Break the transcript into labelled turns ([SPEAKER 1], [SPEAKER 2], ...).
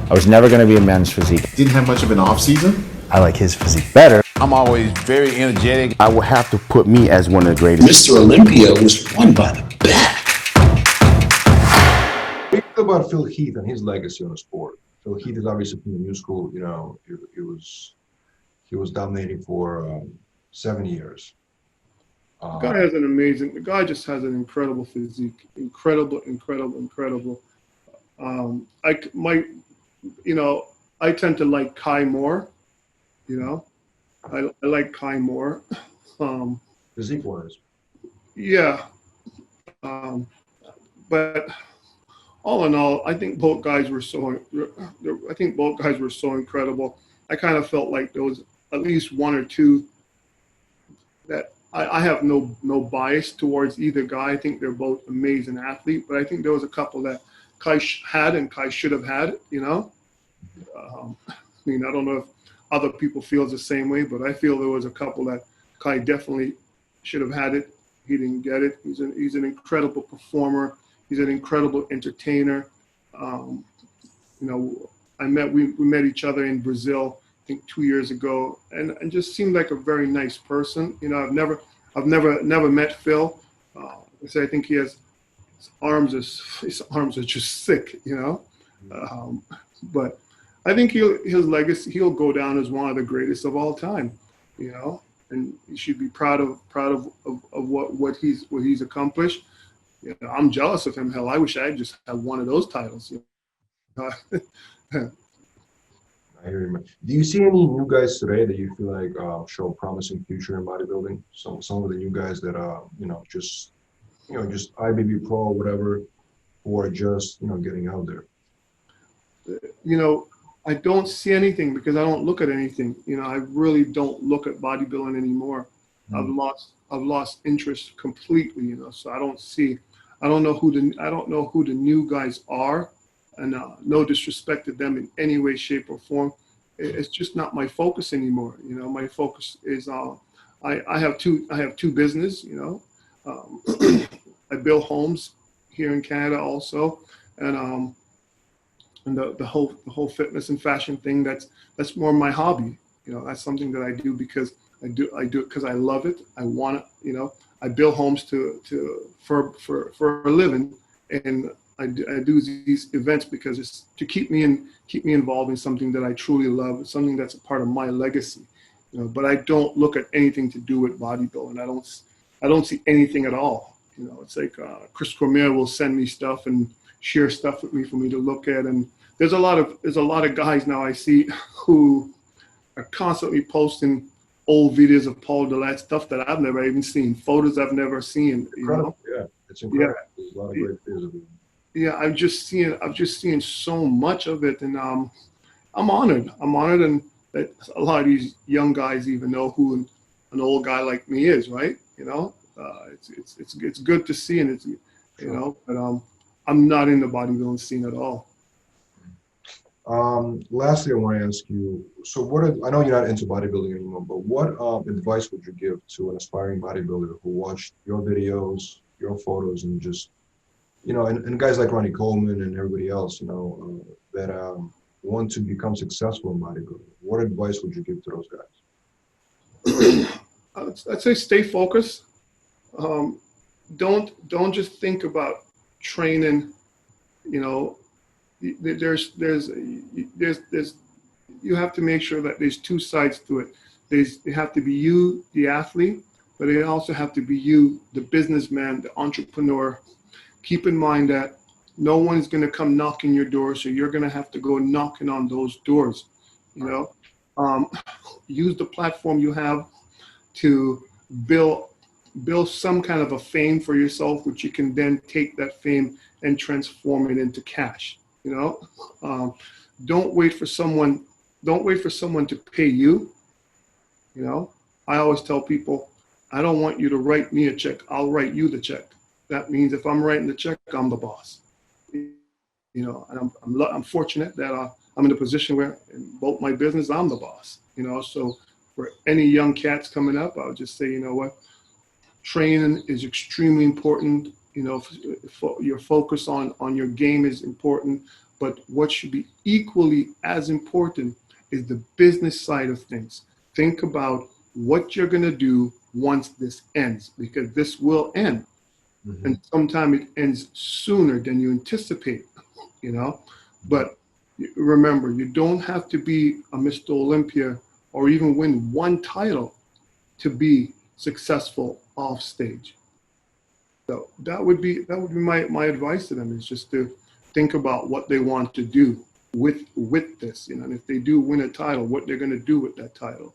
[SPEAKER 1] I was never going to be a men's physique.
[SPEAKER 2] Didn't have much of an off season.
[SPEAKER 1] I like his physique better.
[SPEAKER 3] I'm always very energetic. I will have to put me as one of the greatest.
[SPEAKER 4] Mr. Olympia was won by the back.
[SPEAKER 5] Think about Phil Heath and his legacy on the sport. Phil Heath is obviously from the new school. You know, he was dominating for 7 years.
[SPEAKER 6] The guy has the guy just has an incredible physique. Incredible. I tend to like Kai more. You know, I like Kai more.
[SPEAKER 5] Physique-wise.
[SPEAKER 6] Yeah. But all in all, I think both guys were so incredible. I kind of felt like there was at least one or two that I have no bias towards either guy. I think they're both amazing athletes, but I think there was a couple that Kai had and Kai should have had, you know. I mean, I don't know if other people feel the same way, but I feel there was a couple that Kai definitely should have had it. He didn't get it. He's an incredible performer. He's an incredible entertainer. You know, we met each other in Brazil, I think 2 years ago, and just seemed like a very nice person. You know, I've never met Phil. I think he has his arms are just sick, you know. But I think his legacy, he'll go down as one of the greatest of all time, you know. And he should be proud of what he's accomplished. You know, I'm jealous of him. Hell, I wish I just had one of those titles. You know?
[SPEAKER 5] I hear you, man. Do you see any new guys today that you feel like show a promising future in bodybuilding? Some of the new guys that just IBB Pro or whatever, who are just getting out there.
[SPEAKER 6] You know, I don't see anything because I don't look at anything. You know, I really don't look at bodybuilding anymore. I've lost interest completely. You know, so I don't know who the new guys are, and no disrespect to them in any way, shape, or form. It's just not my focus anymore. You know, my focus is I have two business. You know, I build homes here in Canada also, and the whole fitness and fashion thing, that's more my hobby. You know, that's something that I do because I do it because I love it. I want it. You know, I build homes for a living, and I do these events because it's to keep me involved in something that I truly love, something that's a part of my legacy. You know, but I don't look at anything to do with bodybuilding. I don't see anything at all. You know, it's like Chris Cormier will send me stuff and share stuff with me for me to look at, and there's a lot of guys now I see who are constantly posting old videos of Paul Dillett, stuff that I've never even seen, photos I've never seen. You know?
[SPEAKER 5] Yeah, it's incredible. Yeah. There's a lot of great videos of it.
[SPEAKER 6] Yeah, I've just seen so much of it, and I'm honored. And that a lot of these young guys even know who an old guy like me is, right? You know, it's good to see, and it's but I'm not in the bodybuilding scene at all.
[SPEAKER 5] Lastly, I want to ask you, so I know you're not into bodybuilding anymore, but what advice would you give to an aspiring bodybuilder who watched your videos, your photos, and just, and guys like Ronnie Coleman and everybody else, that want to become successful in bodybuilding? What advice would you give to those guys?
[SPEAKER 6] I'd say stay focused. Don't just think about training. You know, there's you have to make sure that there's two sides to it. They have to be you, the athlete, but they also have to be you, the businessman, the entrepreneur. Keep in mind that no one's going to come knocking your door, so you're going to have to go knocking on those doors. You know, use the platform you have to build some kind of a fame for yourself, which you can then take that fame and transform it into cash. You know, don't wait for someone to pay you. You know, I always tell people, I don't want you to write me a check. I'll write you the check. That means if I'm writing the check, I'm the boss. You know, and I'm fortunate that I'm in a position where in both my business, I'm the boss. You know, so for any young cats coming up, I'll just say, you know what, training is extremely important. You know, your focus on your game is important. But what should be equally as important is the business side of things. Think about what you're going to do once this ends, because this will end. And sometimes it ends sooner than you anticipate, you know. But remember, you don't have to be a Mr. Olympia or even win one title to be successful off stage. So that would be my advice to them, is just to think about what they want to do with this, you know, and if they do win a title, what they're going to do with that title.